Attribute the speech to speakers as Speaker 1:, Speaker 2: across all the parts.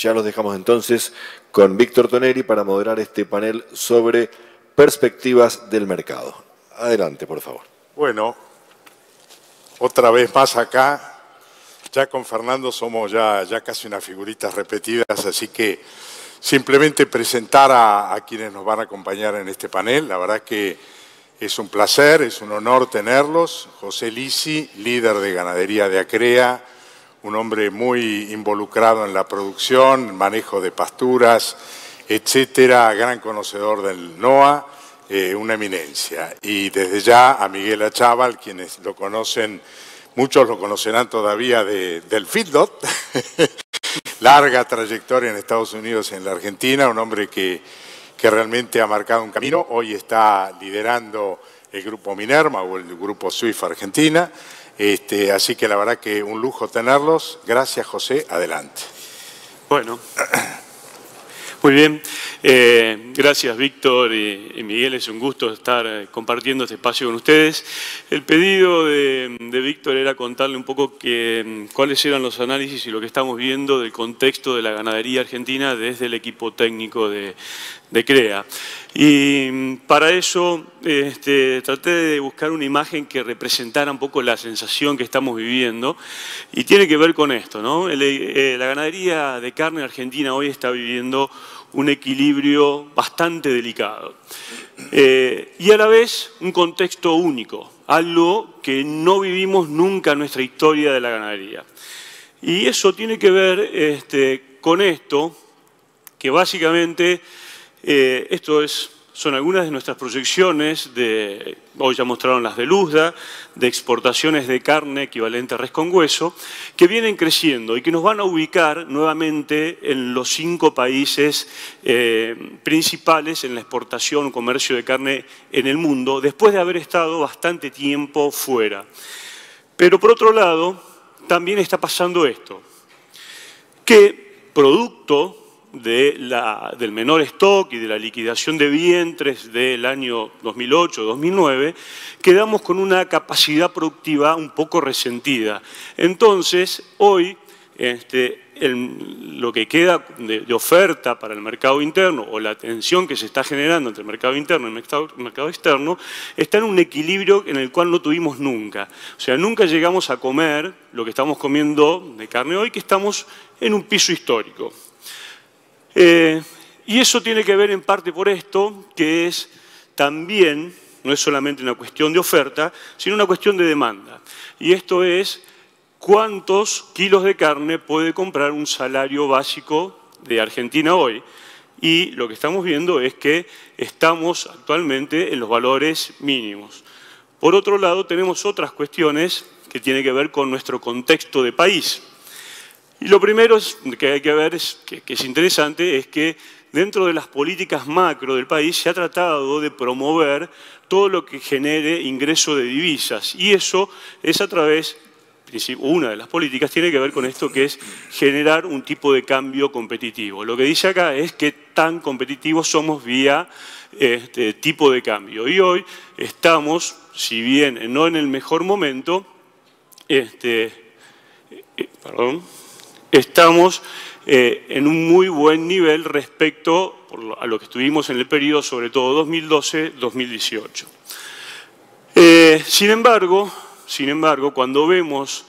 Speaker 1: Ya los dejamos entonces con Víctor Toneri para moderar este panel sobre perspectivas del mercado. Adelante, por favor.
Speaker 2: Bueno, otra vez más acá. Ya con Fernando somos ya casi unas figuritas repetidas, así que simplemente presentar a quienes nos van a acompañar en este panel. La verdad que es un placer, es un honor tenerlos. José Lisi, líder de ganadería de Acrea, un hombre muy involucrado en la producción, manejo de pasturas, etcétera, gran conocedor del NOA, una eminencia. Y desde ya a Miguel Achával, quienes lo conocen, muchos lo conocerán todavía del feedlot, larga trayectoria en Estados Unidos y en la Argentina, un hombre que realmente ha marcado un camino. Hoy está liderando el Grupo Minerma o el Grupo Swift Argentina. Así que la verdad que un lujo tenerlos. Gracias, José. Adelante.
Speaker 3: Bueno, muy bien. Gracias, Víctor y Miguel. Es un gusto estar compartiendo este espacio con ustedes. El pedido de Víctor era contarle un poco cuáles eran los análisis y lo que estamos viendo del contexto de la ganadería argentina desde el equipo técnico de CREA. Y para eso traté de buscar una imagen que representara un poco la sensación que estamos viviendo y tiene que ver con esto, ¿no? La ganadería de carne argentina hoy está viviendo un equilibrio bastante delicado y a la vez un contexto único, algo que no vivimos nunca en nuestra historia de la ganadería. Y eso tiene que ver con esto, que básicamente son algunas de nuestras proyecciones, hoy ya mostraron las de Luzda, de exportaciones de carne equivalente a res con hueso, que vienen creciendo y que nos van a ubicar nuevamente en los 5 países principales en la exportación o comercio de carne en el mundo, después de haber estado bastante tiempo fuera. Pero por otro lado, también está pasando esto, que producto del menor stock y de la liquidación de vientres del año 2008-2009, quedamos con una capacidad productiva un poco resentida. Entonces, hoy, lo que queda de oferta para el mercado interno o la tensión que se está generando entre el mercado interno y el mercado externo está en un equilibrio en el cual no tuvimos nunca. O sea, nunca llegamos a comer lo que estamos comiendo de carne hoy, que estamos en un piso histórico. Y eso tiene que ver en parte por esto, que es también, no es solamente una cuestión de oferta, sino una cuestión de demanda. Y esto es cuántos kilos de carne puede comprar un salario básico de Argentina hoy. Y lo que estamos viendo es que estamos actualmente en los valores mínimos. Por otro lado, tenemos otras cuestiones que tienen que ver con nuestro contexto de país. Y lo primero que hay que ver, que es interesante, es que dentro de las políticas macro del país se ha tratado de promover todo lo que genere ingreso de divisas. Y eso es a través, una de las políticas tiene que ver con esto, que es generar un tipo de cambio competitivo. Lo que dice acá es que tan competitivos somos vía tipo de cambio. Y hoy estamos, si bien no en el mejor momento, estamos en un muy buen nivel respecto a lo que estuvimos en el periodo, sobre todo 2012-2018. Sin embargo, cuando vemos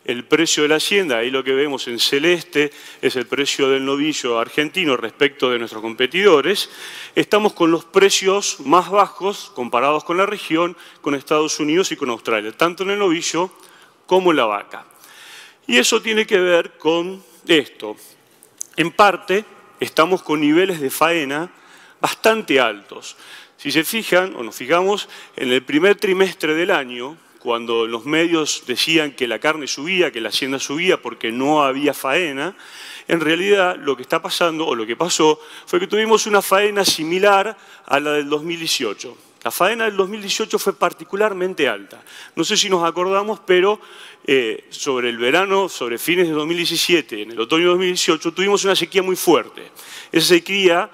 Speaker 3: el precio de la hacienda, ahí lo que vemos en celeste es el precio del novillo argentino respecto de nuestros competidores, estamos con los precios más bajos comparados con la región, con Estados Unidos y con Australia, tanto en el novillo como en la vaca. Y eso tiene que ver con esto. En parte, estamos con niveles de faena bastante altos. Si se fijan, o nos fijamos, en el primer trimestre del año, cuando los medios decían que la carne subía, que la hacienda subía porque no había faena, en realidad lo que está pasando, o lo que pasó, fue que tuvimos una faena similar a la del 2018. La faena del 2018 fue particularmente alta. No sé si nos acordamos, pero sobre el verano, sobre fines de 2017, en el otoño de 2018, tuvimos una sequía muy fuerte. Esa sequía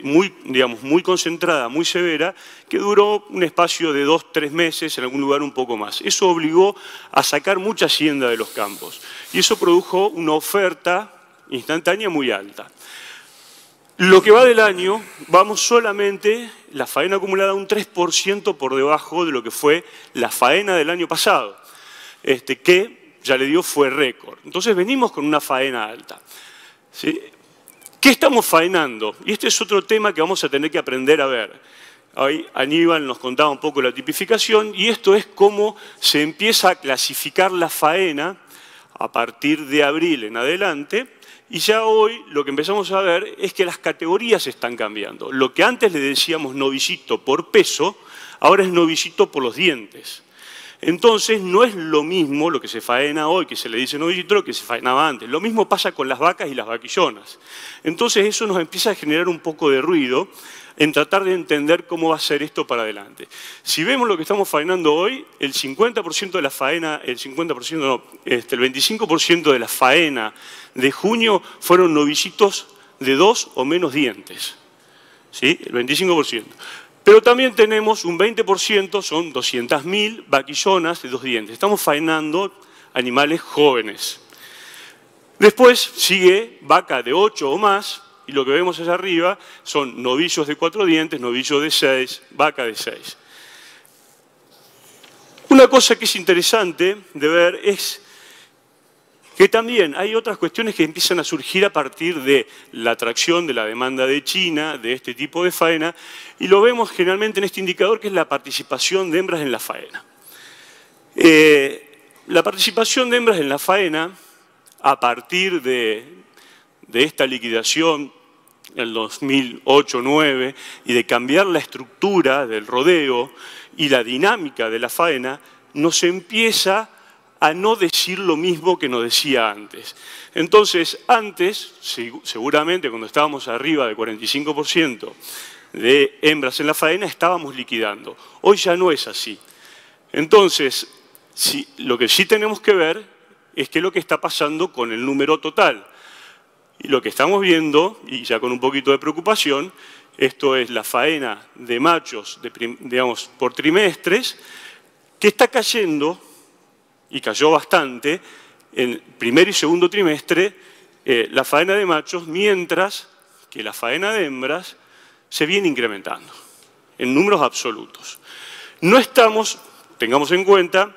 Speaker 3: muy concentrada, muy severa, que duró un espacio de 2-3 meses, en algún lugar un poco más. Eso obligó a sacar mucha hacienda de los campos. Y eso produjo una oferta instantánea muy alta. Lo que va del año, vamos solamente, la faena acumulada, un 3% por debajo de lo que fue la faena del año pasado, que ya le digo fue récord. Entonces venimos con una faena alta. ¿Sí? ¿Qué estamos faenando? Y este es otro tema que vamos a tener que aprender a ver. Hoy Aníbal nos contaba un poco la tipificación y esto es cómo se empieza a clasificar la faena a partir de abril en adelante. Y ya hoy lo que empezamos a ver es que las categorías están cambiando. Lo que antes le decíamos novillito por peso, ahora es novillito por los dientes. Entonces no es lo mismo lo que se faena hoy, que se le dice novillito, lo que se faenaba antes. Lo mismo pasa con las vacas y las vaquillonas. Entonces eso nos empieza a generar un poco de ruido en tratar de entender cómo va a ser esto para adelante. Si vemos lo que estamos faenando hoy, el 50% de la faena, el 25% de la faena de junio fueron novillitos de 2 o menos dientes. ¿Sí? El 25%. Pero también tenemos un 20%, son 200.000 vaquillonas de 2 dientes. Estamos faenando animales jóvenes. Después sigue vaca de 8 o más, y lo que vemos allá arriba son novillos de 4 dientes, novillos de 6, vaca de 6. Una cosa que es interesante de ver es que también hay otras cuestiones que empiezan a surgir a partir de la atracción de la demanda de China, de este tipo de faena, y lo vemos generalmente en este indicador que es la participación de hembras en la faena. La participación de hembras en la faena, a partir de esta liquidación en el 2008-2009 y de cambiar la estructura del rodeo y la dinámica de la faena, nos empieza a no decir lo mismo que nos decía antes. Entonces, antes, seguramente cuando estábamos arriba del 45% de hembras en la faena, estábamos liquidando. Hoy ya no es así. Entonces, lo que sí tenemos que ver es qué es lo que está pasando con el número total. Y lo que estamos viendo, y ya con un poquito de preocupación, esto es la faena de machos, digamos, por trimestres, que está cayendo, y cayó bastante, en primer y segundo trimestre, la faena de machos, mientras que la faena de hembras se viene incrementando, en números absolutos. No estamos, tengamos en cuenta,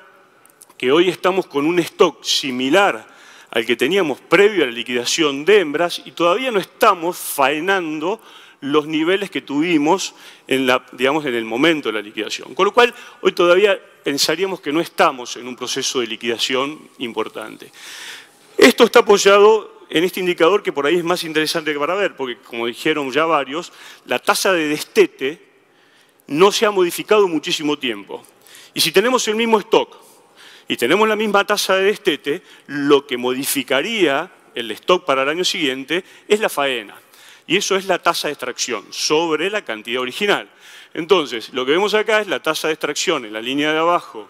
Speaker 3: que hoy estamos con un stock similar al que teníamos previo a la liquidación de hembras y todavía no estamos faenando los niveles que tuvimos en el momento de la liquidación. Con lo cual, hoy todavía pensaríamos que no estamos en un proceso de liquidación importante. Esto está apoyado en este indicador que por ahí es más interesante para ver, porque como dijeron ya varios, la tasa de destete no se ha modificado muchísimo tiempo. Y si tenemos el mismo stock y tenemos la misma tasa de destete, lo que modificaría el stock para el año siguiente es la faena. Y eso es la tasa de extracción sobre la cantidad original. Entonces, lo que vemos acá es la tasa de extracción en la línea de abajo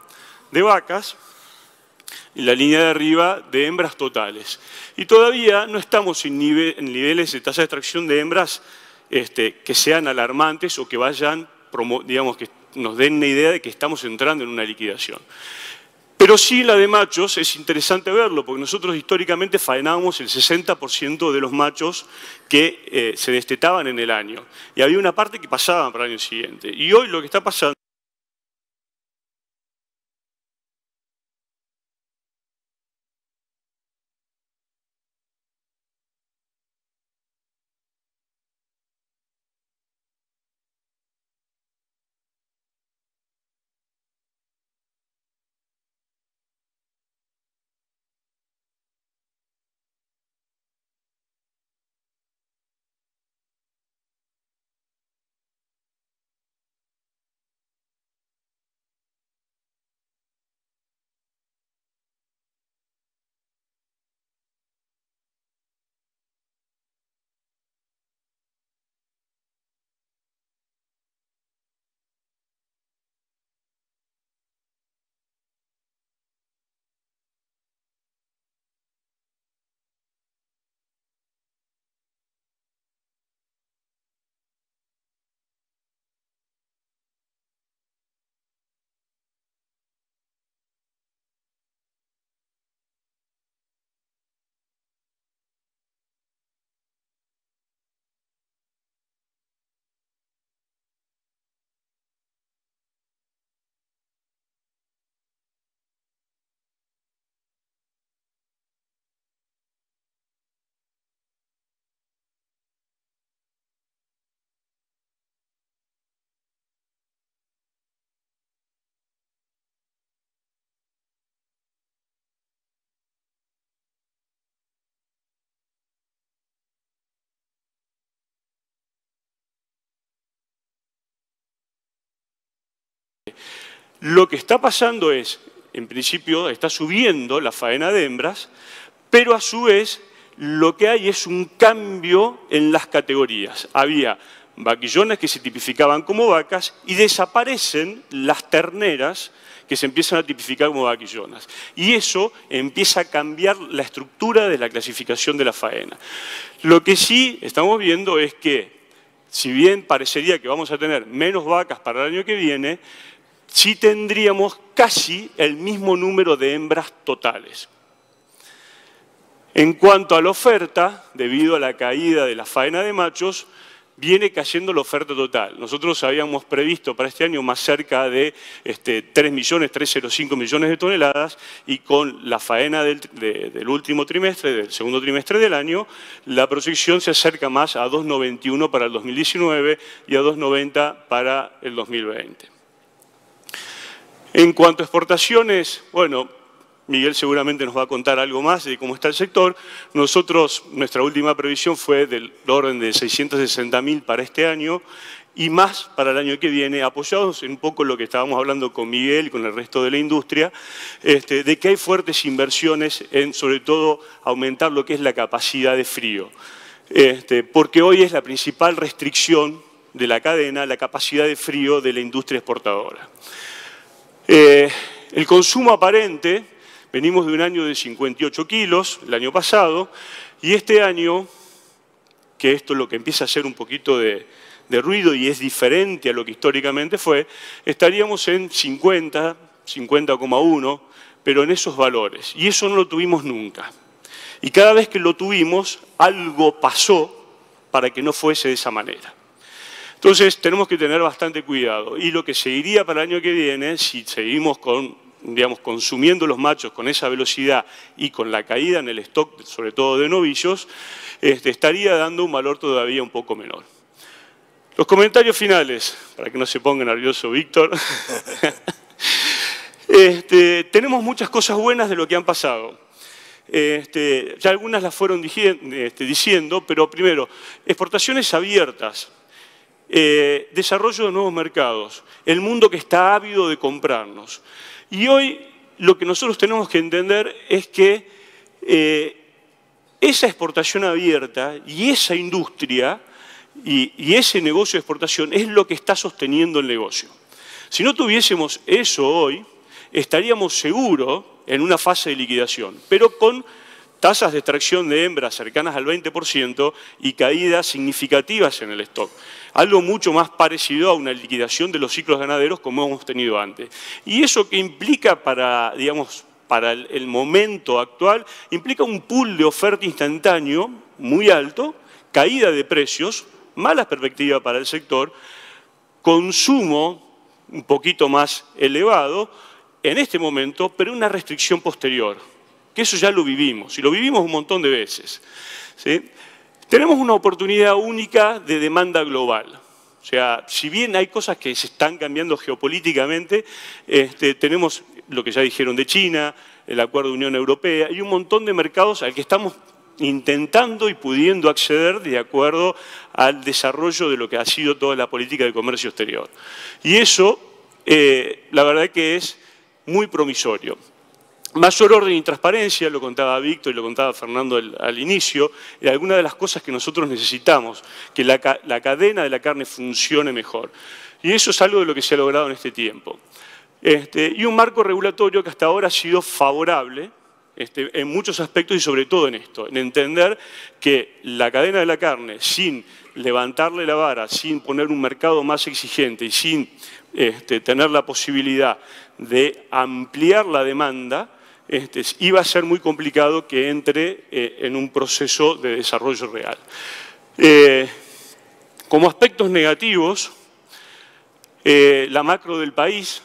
Speaker 3: de vacas y la línea de arriba de hembras totales. Y todavía no estamos en niveles de tasa de extracción de hembras que sean alarmantes o que vayan, digamos, que nos den una idea de que estamos entrando en una liquidación. Pero sí la de machos es interesante verlo, porque nosotros históricamente faenábamos el 60% de los machos que se destetaban en el año. Y había una parte que pasaban para el año siguiente. Y hoy lo que está pasando Lo que está pasando es, en principio, está subiendo la faena de hembras, pero a su vez lo que hay es un cambio en las categorías. Había vaquillonas que se tipificaban como vacas y desaparecen las terneras que se empiezan a tipificar como vaquillonas. Y eso empieza a cambiar la estructura de la clasificación de la faena. Lo que sí estamos viendo es que, si bien parecería que vamos a tener menos vacas para el año que viene, sí tendríamos casi el mismo número de hembras totales. En cuanto a la oferta, debido a la caída de la faena de machos, viene cayendo la oferta total. Nosotros habíamos previsto para este año más cerca de 3,305 millones de toneladas y con la faena del último trimestre, del segundo trimestre del año, la proyección se acerca más a 2,91 para el 2019 y a 2,90 para el 2020. En cuanto a exportaciones, bueno, Miguel seguramente nos va a contar algo más de cómo está el sector. Nosotros, nuestra última previsión fue del orden de 660.000 para este año y más para el año que viene, apoyados en un poco lo que estábamos hablando con Miguel y con el resto de la industria, de que hay fuertes inversiones en, sobre todo, aumentar lo que es la capacidad de frío. Porque hoy es la principal restricción de la cadena, la capacidad de frío de la industria exportadora. El consumo aparente, venimos de un año de 58 kilos, el año pasado, y este año, que esto es lo que empieza a hacer un poquito de ruido y es diferente a lo que históricamente fue, estaríamos en 50, 50,1, pero en esos valores. Y eso no lo tuvimos nunca. Y cada vez que lo tuvimos, algo pasó para que no fuese de esa manera. Entonces, tenemos que tener bastante cuidado. Y lo que seguiría para el año que viene, si seguimos consumiendo los machos con esa velocidad y con la caída en el stock, sobre todo de novillos, estaría dando un valor todavía un poco menor. Los comentarios finales, para que no se ponga nervioso Víctor. Tenemos muchas cosas buenas de lo que han pasado. Ya algunas las fueron diciendo, pero primero, exportaciones abiertas. Desarrollo de nuevos mercados, el mundo que está ávido de comprarnos. Y hoy lo que nosotros tenemos que entender es que esa exportación abierta y esa industria y ese negocio de exportación es lo que está sosteniendo el negocio. Si no tuviésemos eso hoy, estaríamos seguros en una fase de liquidación, pero con tasas de extracción de hembras cercanas al 20% y caídas significativas en el stock. Algo mucho más parecido a una liquidación de los ciclos ganaderos como hemos tenido antes. Y eso que implica para el momento actual, implica un pool de oferta instantáneo muy alto, caída de precios, malas perspectivas para el sector, consumo un poquito más elevado en este momento, pero una restricción posterior. Que eso ya lo vivimos, y lo vivimos un montón de veces. ¿Sí? Tenemos una oportunidad única de demanda global. O sea, si bien hay cosas que se están cambiando geopolíticamente, tenemos lo que ya dijeron de China, el Acuerdo de Unión Europea, y un montón de mercados al que estamos intentando y pudiendo acceder de acuerdo al desarrollo de lo que ha sido toda la política de comercio exterior. Y eso, la verdad que es muy promisorio. Mayor orden y transparencia, lo contaba Víctor y lo contaba Fernando al inicio, y algunas de las cosas que nosotros necesitamos, que la cadena de la carne funcione mejor. Y eso es algo de lo que se ha logrado en este tiempo. Y un marco regulatorio que hasta ahora ha sido favorable en muchos aspectos y sobre todo en esto, en entender que la cadena de la carne, sin levantarle la vara, sin poner un mercado más exigente y sin tener la posibilidad de ampliar la demanda, iba a ser muy complicado que entre en un proceso de desarrollo real. Como aspectos negativos, la macro del país,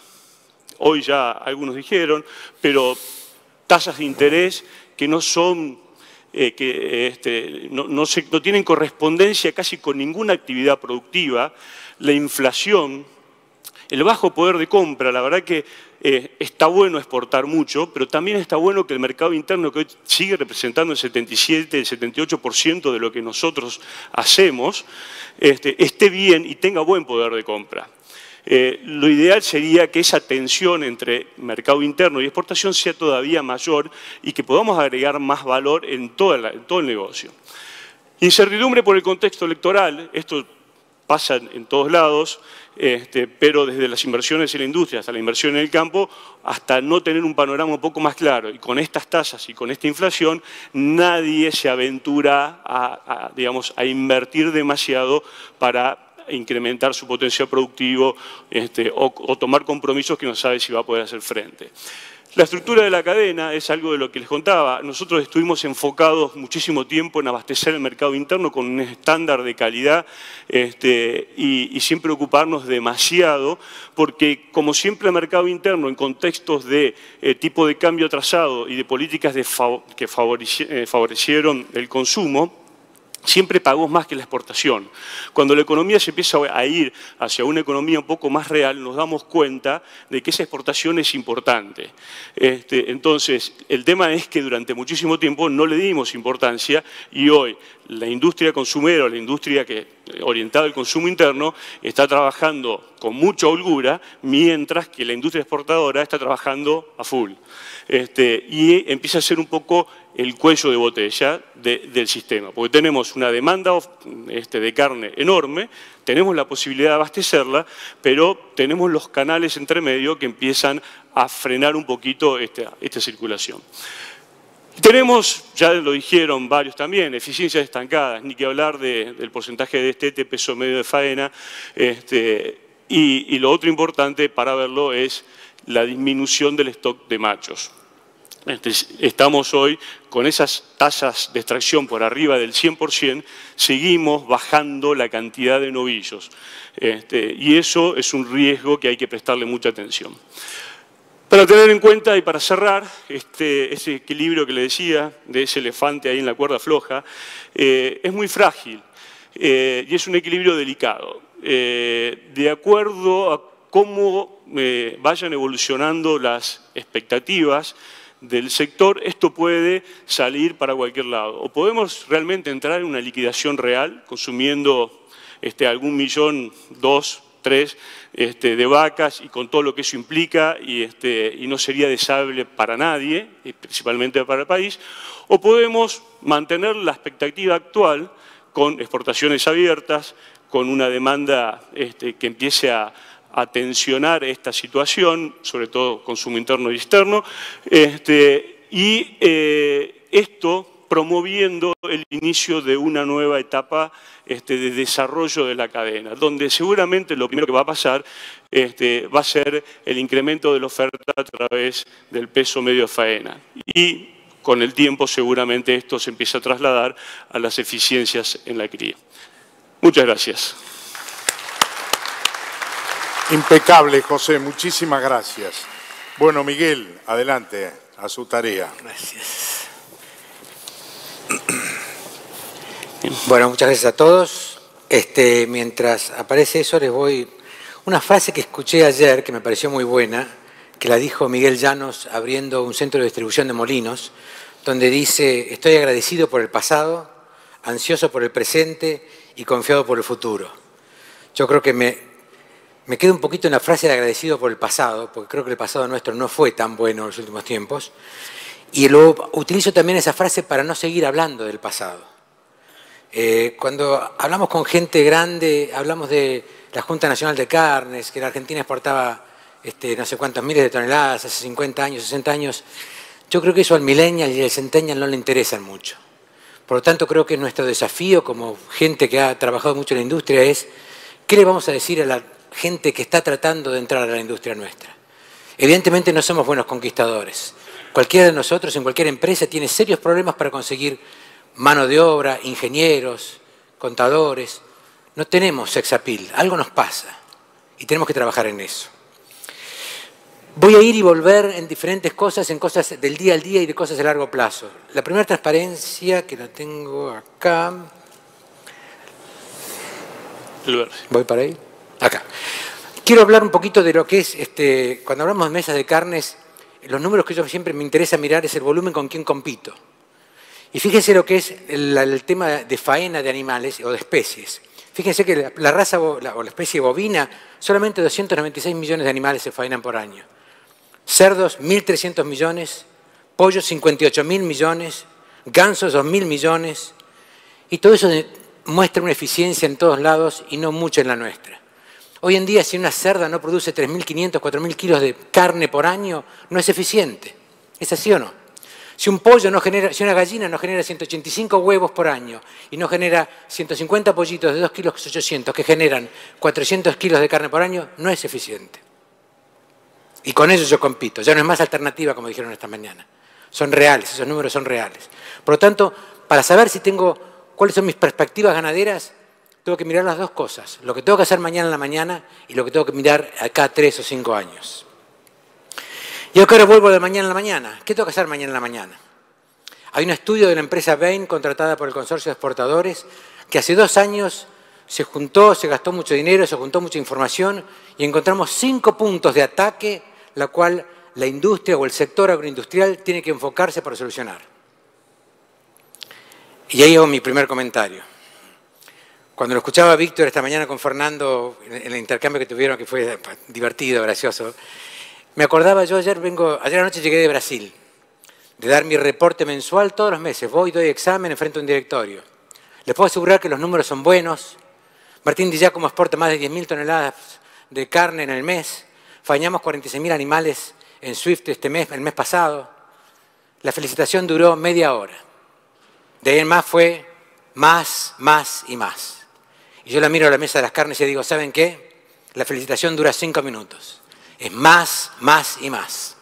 Speaker 3: hoy ya algunos dijeron, pero tasas de interés que no son, no tienen correspondencia casi con ninguna actividad productiva, la inflación, el bajo poder de compra. La verdad que está bueno exportar mucho, pero también está bueno que el mercado interno, que hoy sigue representando el 77, el 78% de lo que nosotros hacemos, esté bien y tenga buen poder de compra. Lo ideal sería que esa tensión entre mercado interno y exportación sea todavía mayor y que podamos agregar más valor en todo el negocio. Incertidumbre por el contexto electoral, esto pasa en todos lados, pero desde las inversiones en la industria hasta la inversión en el campo, hasta no tener un panorama un poco más claro. Y con estas tasas y con esta inflación, nadie se aventura a invertir demasiado para incrementar su potencial productivo o tomar compromisos que no sabe si va a poder hacer frente. La estructura de la cadena es algo de lo que les contaba. Nosotros estuvimos enfocados muchísimo tiempo en abastecer el mercado interno con un estándar de calidad y sin preocuparnos demasiado, porque como siempre el mercado interno en contextos de tipo de cambio atrasado y de políticas que favorecieron el consumo, siempre pagó más que la exportación. Cuando la economía se empieza a ir hacia una economía un poco más real, nos damos cuenta de que esa exportación es importante. Entonces, el tema es que durante muchísimo tiempo no le dimos importancia y hoy la industria consumera, la industria orientada al consumo interno, está trabajando con mucha holgura, mientras que la industria exportadora está trabajando a full. Y empieza a ser un poco el cuello de botella del sistema, porque tenemos una demanda de carne enorme, tenemos la posibilidad de abastecerla, pero tenemos los canales entre medio que empiezan a frenar un poquito esta circulación. Tenemos, ya lo dijeron varios también, eficiencias estancadas, ni que hablar del porcentaje de destete, peso medio de faena, y lo otro importante para verlo es la disminución del stock de machos. Estamos hoy con esas tasas de extracción por arriba del 100%, seguimos bajando la cantidad de novillos. Y eso es un riesgo que hay que prestarle mucha atención. Para tener en cuenta y para cerrar, ese equilibrio que le decía, de ese elefante ahí en la cuerda floja, es muy frágil y es un equilibrio delicado. De acuerdo a cómo vayan evolucionando las expectativas del sector, esto puede salir para cualquier lado. O podemos realmente entrar en una liquidación real, consumiendo algún millón, 2, 3 de vacas y con todo lo que eso implica y no sería deseable para nadie, y principalmente para el país. O podemos mantener la expectativa actual con exportaciones abiertas, con una demanda que empiece a tensionar esta situación, sobre todo consumo interno y externo, y esto promoviendo el inicio de una nueva etapa de desarrollo de la cadena, donde seguramente lo primero que va a pasar va a ser el incremento de la oferta a través del peso medio de faena. Y con el tiempo seguramente esto se empieza a trasladar a las eficiencias en la cría. Muchas gracias.
Speaker 2: Impecable, José. Muchísimas gracias. Bueno, Miguel, adelante, a su tarea.
Speaker 4: Gracias. Bueno, muchas gracias a todos. Mientras aparece eso, les voy... Una frase que escuché ayer, que me pareció muy buena, que la dijo Miguel Llanos abriendo un centro de distribución de molinos, donde dice: estoy agradecido por el pasado, ansioso por el presente y confiado por el futuro. Yo creo que me quedo un poquito en la frase de agradecido por el pasado, porque creo que el pasado nuestro no fue tan bueno en los últimos tiempos. Y luego utilizo también esa frase para no seguir hablando del pasado. Cuando hablamos con gente grande, hablamos de la Junta Nacional de Carnes, que la Argentina exportaba no sé cuántos miles de toneladas hace 50 años, 60 años. Yo creo que eso al millennial y al centennial no le interesan mucho. Por lo tanto, creo que nuestro desafío como gente que ha trabajado mucho en la industria es ¿qué le vamos a decir a la gente que está tratando de entrar a la industria nuestra? Evidentemente no somos buenos conquistadores. Cualquiera de nosotros en cualquier empresa tiene serios problemas para conseguir mano de obra, ingenieros, contadores. No tenemos sex appeal, algo nos pasa y tenemos que trabajar en eso. Voy a ir y volver en diferentes cosas, en cosas del día al día y de cosas de largo plazo. La primera transparencia, que la tengo acá. ¿Voy para ahí? Acá. Quiero hablar un poquito de lo que es, cuando hablamos de mesas de carnes, los números que yo siempre me interesa mirar es el volumen con quién compito. Y fíjense lo que es el tema de faena de animales o de especies. Fíjense que la raza o la especie bovina, solamente 296 millones de animales se faenan por año. Cerdos, 1.300 millones, pollos, 58.000 millones, gansos, 2.000 millones. Y todo eso muestra una eficiencia en todos lados y no mucho en la nuestra. Hoy en día, si una cerda no produce 3.500, 4.000 kilos de carne por año, no es eficiente. ¿Es así o no? Si un pollo no genera, si una gallina no genera 185 huevos por año y no genera 150 pollitos de 2 kilos 800 que generan 400 kilos de carne por año, no es eficiente. Y con eso yo compito. Ya no es más alternativa, como dijeron esta mañana. Son reales, esos números son reales. Por lo tanto, para saber si cuáles son mis perspectivas ganaderas, tengo que mirar las dos cosas. Lo que tengo que hacer mañana en la mañana y lo que tengo que mirar acá 3 o 5 años. Yo ahora vuelvo de mañana en la mañana. ¿Qué tengo que hacer mañana en la mañana? Hay un estudio de la empresa Bain, contratada por el Consorcio de Exportadores, que hace 2 años se juntó, se gastó mucho dinero, se juntó mucha información y encontramos 5 puntos de ataque, la cual la industria o el sector agroindustrial tiene que enfocarse para solucionar. Y ahí hago mi primer comentario. Cuando lo escuchaba a Víctor esta mañana con Fernando, en el intercambio que tuvieron, que fue divertido, gracioso, me acordaba, yo ayer anoche llegué de Brasil, de dar mi reporte mensual todos los meses. Voy, doy examen, enfrento a un directorio. Les puedo asegurar que los números son buenos. Martín Di Giacomo exporta más de 10.000 toneladas de carne en el mes. Faeñamos 46.000 animales en Swift el mes pasado. La felicitación duró media hora. De ahí en más fue más y más. Y yo la miro a la mesa de las carnes y digo, ¿saben qué? La felicitación dura 5 minutos. Es más y más.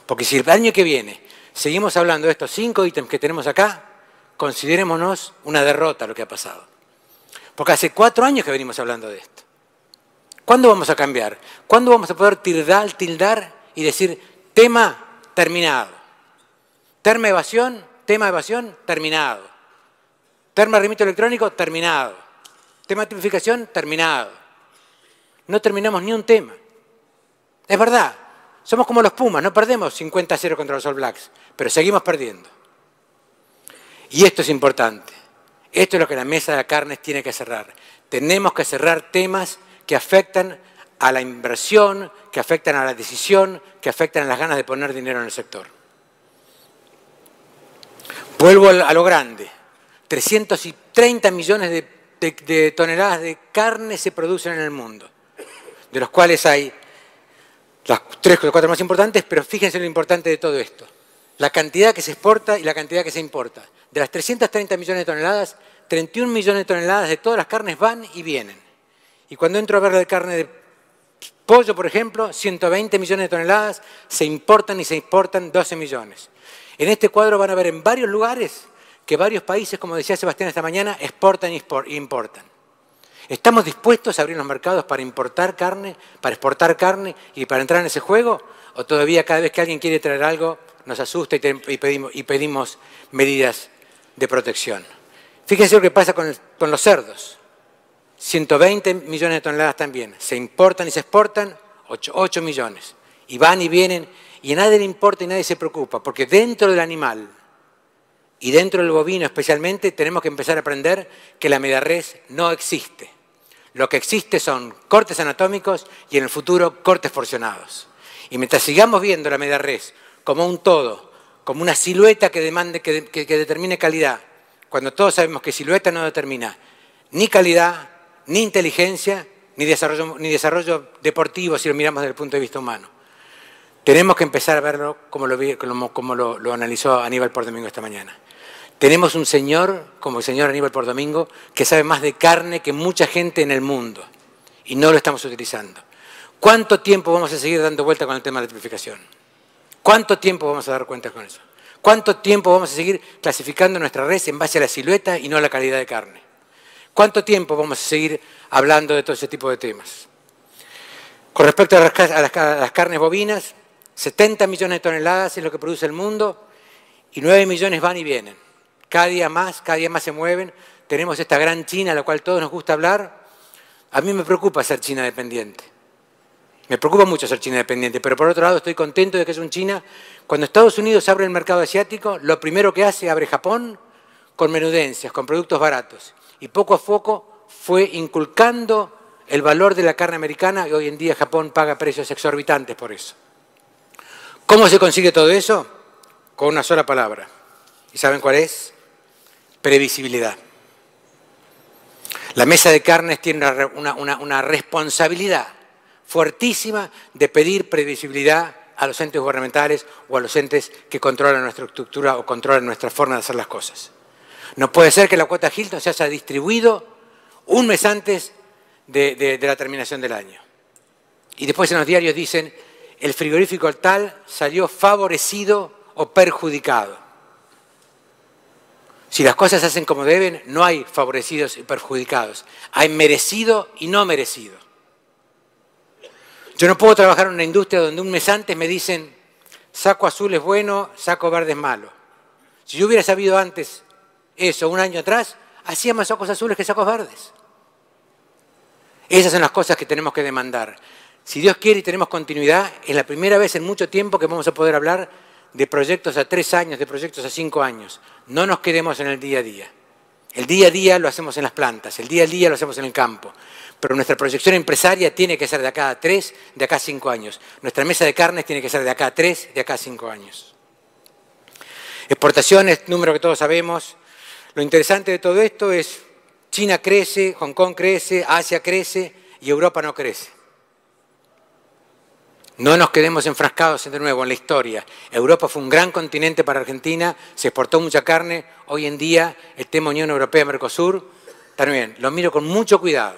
Speaker 4: Porque si el año que viene seguimos hablando de estos 5 ítems que tenemos acá, considerémonos una derrota lo que ha pasado. Porque hace 4 años que venimos hablando de esto. ¿Cuándo vamos a cambiar? ¿Cuándo vamos a poder tildar y decir tema terminado? Tema evasión, terminado. Tema remito electrónico, terminado. Tema tipificación, terminado. No terminamos ni un tema. Es verdad, somos como los Pumas, no perdemos 50-0 contra los All Blacks, pero seguimos perdiendo. Y esto es importante. Esto es lo que la mesa de carnes tiene que cerrar. Tenemos que cerrar temas que afectan a la inversión, que afectan a la decisión, que afectan a las ganas de poner dinero en el sector. Vuelvo a lo grande. 330 millones de toneladas de carne se producen en el mundo, de los cuales hay las 3 o 4 más importantes, pero fíjense lo importante de todo esto. La cantidad que se exporta y la cantidad que se importa. De las 330 millones de toneladas, 31 millones de toneladas de todas las carnes van y vienen. Y cuando entro a ver la carne de pollo, por ejemplo, 120 millones de toneladas, se importan y se exportan 12 millones. En este cuadro van a ver en varios lugares que varios países, como decía Sebastián esta mañana, exportan e importan. ¿Estamos dispuestos a abrir los mercados para importar carne, para exportar carne y para entrar en ese juego? ¿O todavía cada vez que alguien quiere traer algo nos asusta y pedimos medidas de protección? Fíjense lo que pasa con los cerdos. 120 millones de toneladas también. Se importan y se exportan 8 millones. Y van y vienen y a nadie le importa y nadie se preocupa. Porque dentro del animal y dentro del bovino especialmente tenemos que empezar a aprender que la media res no existe. Lo que existe son cortes anatómicos y en el futuro cortes porcionados. Y mientras sigamos viendo la media res como un todo, como una silueta que determine calidad, cuando todos sabemos que silueta no determina ni calidad, ni inteligencia, ni desarrollo deportivo si lo miramos desde el punto de vista humano. Tenemos que empezar a verlo como lo analizó Aníbal Pordomingo esta mañana. Tenemos un señor, como el señor Aníbal Pordomingo, que sabe más de carne que mucha gente en el mundo y no lo estamos utilizando. ¿Cuánto tiempo vamos a seguir dando vuelta con el tema de la tipificación? ¿Cuánto tiempo vamos a dar cuenta con eso? ¿Cuánto tiempo vamos a seguir clasificando nuestra res en base a la silueta y no a la calidad de carne? ¿Cuánto tiempo vamos a seguir hablando de todo ese tipo de temas? Con respecto a las carnes bovinas, 70 millones de toneladas es lo que produce el mundo y 9 millones van y vienen. Cada día más se mueven. Tenemos esta gran China, a la cual todos nos gusta hablar. A mí me preocupa ser China dependiente. Me preocupa mucho ser China dependiente, pero por otro lado estoy contento de que es un China. Cuando Estados Unidos abre el mercado asiático, lo primero que hace, abre Japón con menudencias, con productos baratos. Y poco a poco fue inculcando el valor de la carne americana y hoy en día Japón paga precios exorbitantes por eso. ¿Cómo se consigue todo eso? Con una sola palabra. ¿Y saben cuál es? Previsibilidad. La mesa de carnes tiene una responsabilidad fuertísima de pedir previsibilidad a los entes gubernamentales o a los entes que controlan nuestra estructura o controlan nuestra forma de hacer las cosas. No puede ser que la cuota Hilton se haya distribuido un mes antes de la terminación del año. Y después en los diarios dicen, el frigorífico tal salió favorecido o perjudicado. Si las cosas se hacen como deben, no hay favorecidos y perjudicados. Hay merecido y no merecido. Yo no puedo trabajar en una industria donde un mes antes me dicen, saco azul es bueno, saco verde es malo. Si yo hubiera sabido antes eso, un año atrás, hacía más sacos azules que sacos verdes. Esas son las cosas que tenemos que demandar. Si Dios quiere y tenemos continuidad, es la primera vez en mucho tiempo que vamos a poder hablar de proyectos a 3 años, de proyectos a 5 años. No nos quedemos en el día a día. El día a día lo hacemos en las plantas, el día a día lo hacemos en el campo. Pero nuestra proyección empresaria tiene que ser de acá a 3, de acá a 5 años. Nuestra mesa de carnes tiene que ser de acá a 3, de acá a 5 años. Exportaciones, número que todos sabemos. Lo interesante de todo esto es China crece, Hong Kong crece, Asia crece y Europa no crece. No nos quedemos enfrascados de nuevo en la historia. Europa fue un gran continente para Argentina, se exportó mucha carne. Hoy en día el tema Unión Europea-Mercosur, también lo miro con mucho cuidado.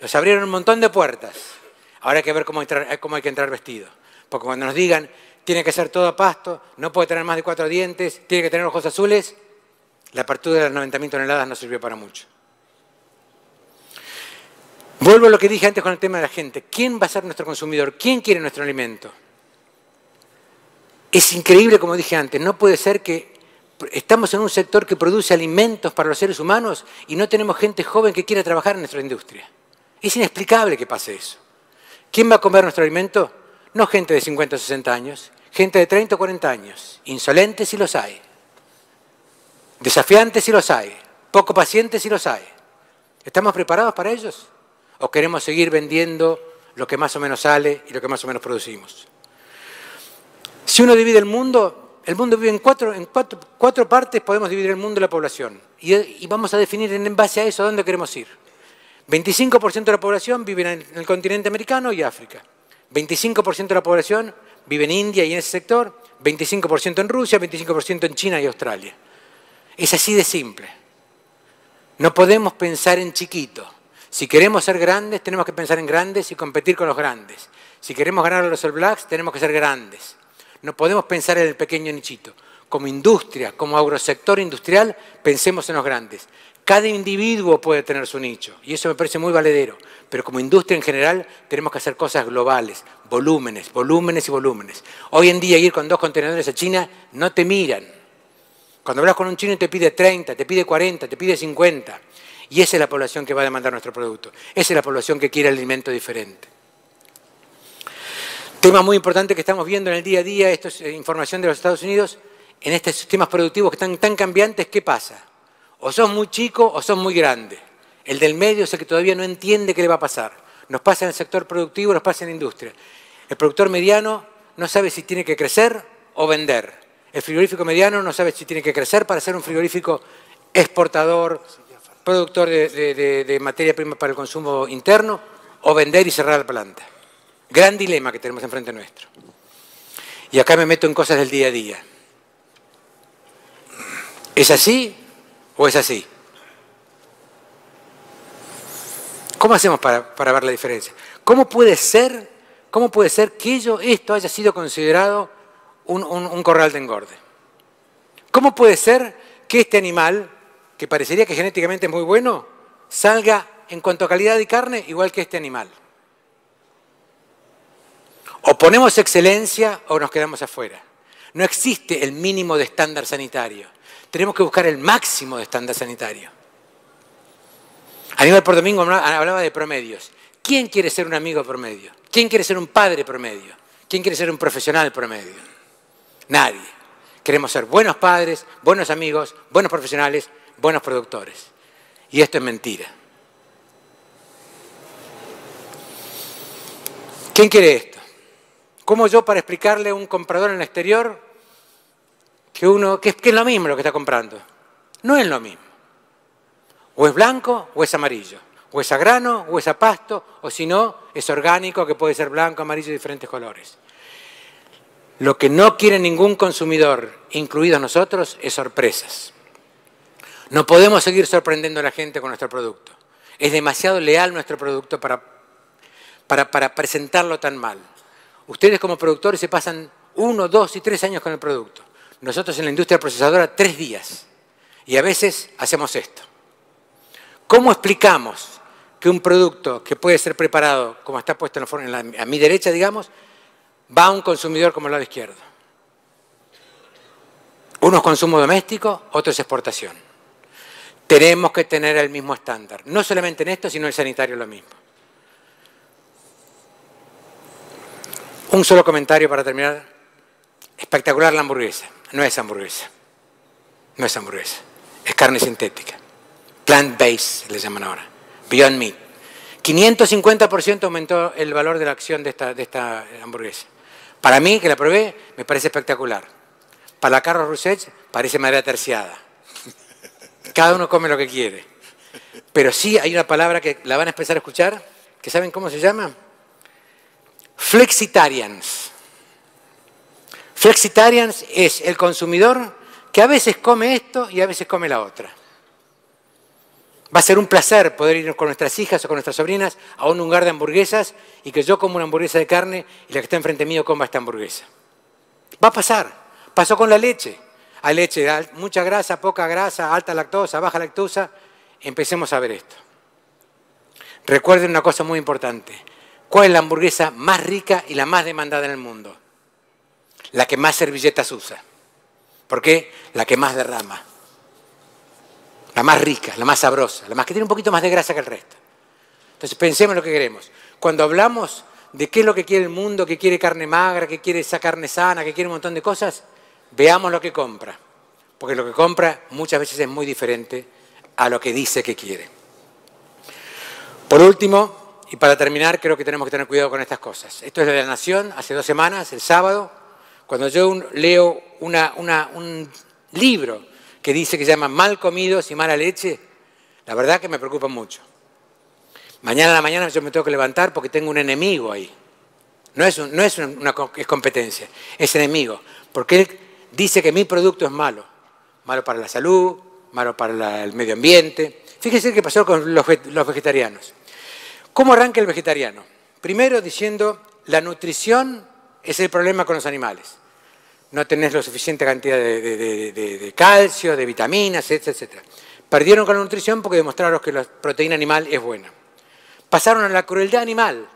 Speaker 4: Nos abrieron un montón de puertas. Ahora hay que ver cómo hay que entrar vestido. Porque cuando nos digan, tiene que ser todo a pasto, no puede tener más de 4 dientes, tiene que tener ojos azules, la apertura de las 90.000 toneladas no sirvió para mucho. Vuelvo a lo que dije antes con el tema de la gente. ¿Quién va a ser nuestro consumidor? ¿Quién quiere nuestro alimento? Es increíble, como dije antes, no puede ser que estamos en un sector que produce alimentos para los seres humanos y no tenemos gente joven que quiera trabajar en nuestra industria. Es inexplicable que pase eso. ¿Quién va a comer nuestro alimento? No gente de 50 o 60 años, gente de 30 o 40 años. Insolentes si los hay. Desafiantes si los hay. Poco pacientes si los hay. ¿Estamos preparados para ellos? ¿O queremos seguir vendiendo lo que más o menos sale y lo que más o menos producimos? Si uno divide el mundo vive en cuatro partes, podemos dividir el mundo y la población. Y vamos a definir en base a eso a dónde queremos ir. 25% de la población vive en el continente americano y África. 25% de la población vive en India y en ese sector. 25% en Rusia, 25% en China y Australia. Es así de simple. No podemos pensar en chiquito. Si queremos ser grandes, tenemos que pensar en grandes y competir con los grandes. Si queremos ganar a los All Blacks, tenemos que ser grandes. No podemos pensar en el pequeño nichito. Como industria, como agrosector industrial, pensemos en los grandes. Cada individuo puede tener su nicho, y eso me parece muy valedero. Pero como industria en general, tenemos que hacer cosas globales, volúmenes, volúmenes y volúmenes. Hoy en día ir con 2 contenedores a China, no te miran. Cuando hablas con un chino te pide 30, te pide 40, te pide 50. Y esa es la población que va a demandar nuestro producto. Esa es la población que quiere alimento diferente. Tema muy importante que estamos viendo en el día a día, esto es información de los Estados Unidos, en estos sistemas productivos que están tan cambiantes, ¿qué pasa? O sos muy chico o sos muy grande. El del medio es el que todavía no entiende qué le va a pasar. Nos pasa en el sector productivo, nos pasa en la industria. El productor mediano no sabe si tiene que crecer o vender. El frigorífico mediano no sabe si tiene que crecer para ser un frigorífico exportador, productor de materia prima para el consumo interno, o vender y cerrar la planta. Gran dilema que tenemos enfrente nuestro. Y acá me meto en cosas del día a día. ¿Es así o es así? ¿Cómo hacemos para ver la diferencia? ¿Cómo puede ser que esto haya sido considerado un corral de engorde? ¿Cómo puede ser que este animal, que parecería que genéticamente es muy bueno, salga en cuanto a calidad de carne igual que este animal? O ponemos excelencia o nos quedamos afuera. No existe el mínimo de estándar sanitario. Tenemos que buscar el máximo de estándar sanitario. Aníbal por Domingo hablaba de promedios. ¿Quién quiere ser un amigo promedio? ¿Quién quiere ser un padre promedio? ¿Quién quiere ser un profesional promedio? Nadie. Queremos ser buenos padres, buenos amigos, buenos profesionales, buenos productores. Y esto es mentira. ¿Quién quiere esto? ¿Cómo yo para explicarle a un comprador en el exterior que es lo mismo lo que está comprando? No es lo mismo. O es blanco o es amarillo. O es a grano o es a pasto, o si no, es orgánico, que puede ser blanco, amarillo, de diferentes colores. Lo que no quiere ningún consumidor, incluidos nosotros, es sorpresas. No podemos seguir sorprendiendo a la gente con nuestro producto. Es demasiado leal nuestro producto para presentarlo tan mal. Ustedes como productores se pasan 1, 2 y 3 años con el producto. Nosotros en la industria procesadora 3 días. Y a veces hacemos esto. ¿Cómo explicamos que un producto que puede ser preparado, como está puesto a mi derecha, digamos, va a un consumidor como el lado izquierdo? Uno es consumo doméstico, otro es exportación. Tenemos que tener el mismo estándar. No solamente en esto, sino en el sanitario lo mismo. Un solo comentario para terminar. Espectacular la hamburguesa. No es hamburguesa. No es hamburguesa. Es carne sintética. Plant-based le llaman ahora. Beyond Meat. 550% aumentó el valor de la acción de esta hamburguesa. Para mí, que la probé, me parece espectacular. Para la Carlos Rousset parece madera terciada. Cada uno come lo que quiere. Pero sí hay una palabra que la van a empezar a escuchar, que ¿saben cómo se llama? Flexitarians. Flexitarians es el consumidor que a veces come esto y a veces come la otra. Va a ser un placer poder ir con nuestras hijas o con nuestras sobrinas a un lugar de hamburguesas y que yo como una hamburguesa de carne y la que está enfrente mío coma esta hamburguesa. Va a pasar. Pasó con la leche. Hay leche de mucha grasa, poca grasa, alta lactosa, baja lactosa. Empecemos a ver esto. Recuerden una cosa muy importante. ¿Cuál es la hamburguesa más rica y la más demandada en el mundo? La que más servilletas usa. ¿Por qué? La que más derrama. La más rica, la más sabrosa, la más que tiene un poquito más de grasa que el resto. Entonces pensemos en lo que queremos. Cuando hablamos de qué es lo que quiere el mundo, que quiere carne magra, que quiere esa carne sana, que quiere un montón de cosas, veamos lo que compra. Porque lo que compra muchas veces es muy diferente a lo que dice que quiere. Por último, y para terminar, creo que tenemos que tener cuidado con estas cosas. Esto es de La Nación, hace 2 semanas, el sábado, cuando yo leo un libro que dice que se llama Mal comidos y mala leche, la verdad que me preocupa mucho. Mañana a la mañana yo me tengo que levantar porque tengo un enemigo ahí. No es competencia, es enemigo. Porque él dice que mi producto es malo. Malo para la salud, malo para el medio ambiente. Fíjense qué pasó con los vegetarianos. ¿Cómo arranca el vegetariano? Primero diciendo, la nutrición es el problema con los animales. No tenés la suficiente cantidad de calcio, de vitaminas, etcétera. Perdieron con la nutrición porque demostraron que la proteína animal es buena. Pasaron a la crueldad animal.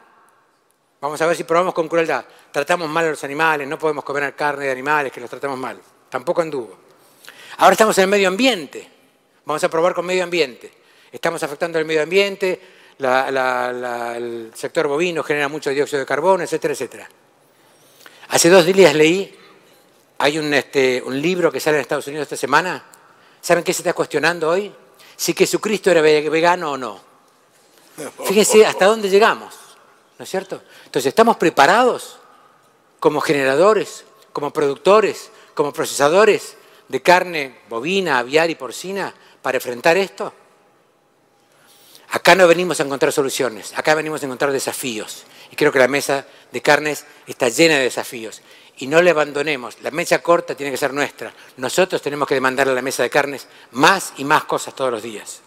Speaker 4: Vamos a ver si probamos con crueldad. Tratamos mal a los animales, no podemos comer carne de animales que los tratamos mal. Tampoco anduvo. Ahora estamos en el medio ambiente. Vamos a probar con medio ambiente. Estamos afectando el medio ambiente, el sector bovino genera mucho dióxido de carbono, etcétera, etcétera. Hace 2 días leí, hay un libro que sale en Estados Unidos esta semana. ¿Saben qué se está cuestionando hoy? Si Jesucristo era vegano o no. Fíjense hasta dónde llegamos, ¿no es cierto? Entonces, ¿estamos preparados como generadores, como productores, como procesadores de carne bovina, aviar y porcina para enfrentar esto? Acá no venimos a encontrar soluciones, acá venimos a encontrar desafíos. Y creo que la mesa de carnes está llena de desafíos. Y no le abandonemos, la mecha corta tiene que ser nuestra. Nosotros tenemos que demandarle a la mesa de carnes más y más cosas todos los días.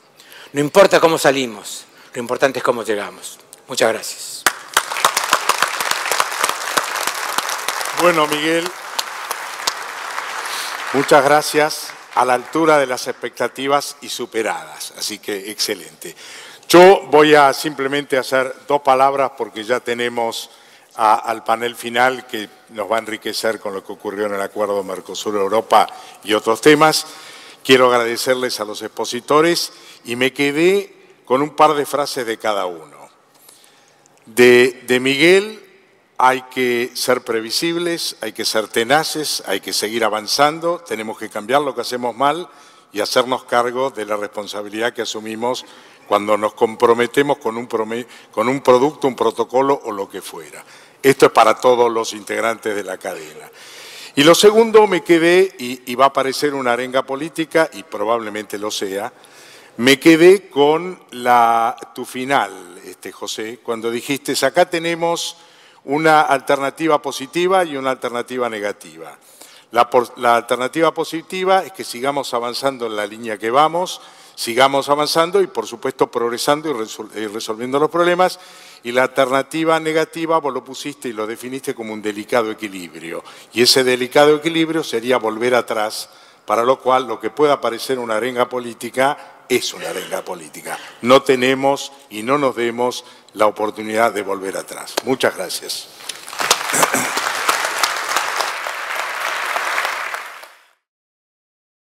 Speaker 4: No importa cómo salimos, lo importante es cómo llegamos. Muchas gracias.
Speaker 2: Bueno, Miguel, muchas gracias, a la altura de las expectativas y superadas, así que excelente. Yo voy a simplemente hacer 2 palabras porque ya tenemos al panel final que nos va a enriquecer con lo que ocurrió en el acuerdo Mercosur-Europa y otros temas. Quiero agradecerles a los expositores y me quedé con un par de frases de cada uno. De Miguel, hay que ser previsibles, hay que ser tenaces, hay que seguir avanzando, tenemos que cambiar lo que hacemos mal y hacernos cargo de la responsabilidad que asumimos cuando nos comprometemos con un producto, un protocolo o lo que fuera. Esto es para todos los integrantes de la cadena. Y lo segundo, me quedé, y va a parecer una arenga política, y probablemente lo sea, me quedé con tu final, José, cuando dijiste, acá tenemos una alternativa positiva y una alternativa negativa. La alternativa positiva es que sigamos avanzando en la línea que vamos, sigamos avanzando y, por supuesto, progresando y resolviendo los problemas. Y la alternativa negativa, vos lo pusiste y lo definiste como un delicado equilibrio. Y ese delicado equilibrio sería volver atrás, para lo cual lo que pueda parecer una arenga política es una arenga política. No tenemos y no nos demos la oportunidad de volver atrás. Muchas gracias.